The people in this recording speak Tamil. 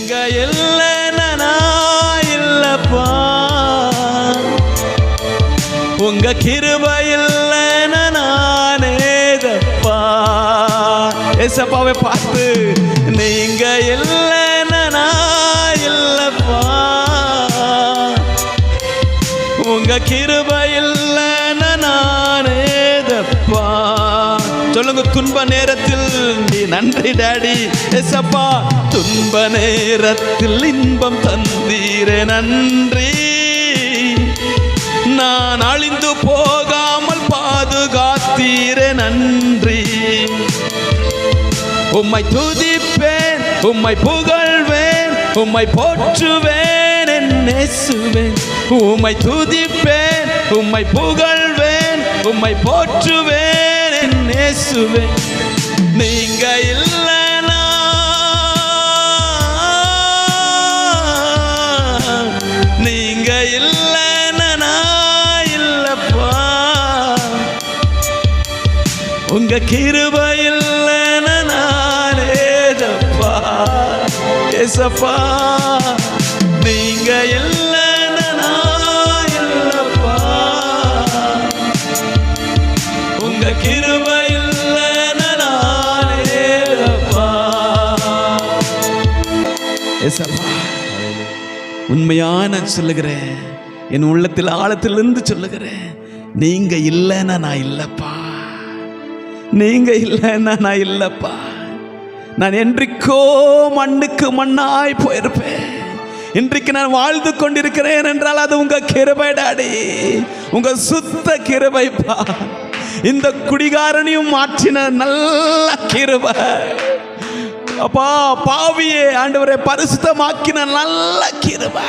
நீங்க இல்லைன்னா நான் இல்லப்பா, உங்க கிருபை இல்லைன்னா நானேதப்பா. ஏசப்பாவை பார்த்து நீங்க இல்லைன்னா நான் இல்லப்பா, உங்க கிருபை இல்லைன்னா நானேதப்பா. சொல்லுங்க, துன்ப நேரத்தில் நீ நன்றி டாடி. ஏசப்பா, துன்ப நேரத்தில் இன்பம் தந்தீரே நன்றி, நான் அழிந்து போகாமல் பாதுகாத்தீரே நன்றி. உம்மை துதிப்பேன், உம்மை புகழ்வேன், உம்மை போற்றுவேன் என் இயேசுவே. உம்மை துதிப்பேன், உம்மை புகழ்வேன், உம்மை போற்றுவேன் என் இயேசுவே. நீங்க இல்லைனா நீங்க இல்லைனா நான் இல்லப்பா, உங்க கிருபை இல்லைனா நானேதப்பா. ஏசப்பா, நீங்க இல்லைனா நான் இல்லப்பா, உங்க கிருபை இல்லைனா நானேதப்பா. ஏசப்பா, உண்மையான சொல்லுகிறேன், என் உள்ளத்தில் ஆழத்திலிருந்து சொல்லுகிறேன், நீங்க இல்லைன்னா நான் இல்லப்பா, நீங்க இல்லைன்னா நான் இல்லப்பா. நான் என்றைக்கோ மண்ணுக்கு மண்ணாய் போயிருப்பேன். இன்றைக்கு நான் வாழ்ந்து கொண்டிருக்கிறேன் என்றால் அது உங்க கிருபை டாடி, உங்க சுத்த கிருபைப்பா. இந்த குடிகாரனையும் மாற்றின நல்ல கிருபை அப்பா. பாவியே ஆண்டவரை பரிசுத்தமாக்கின நல்ல கிருபை.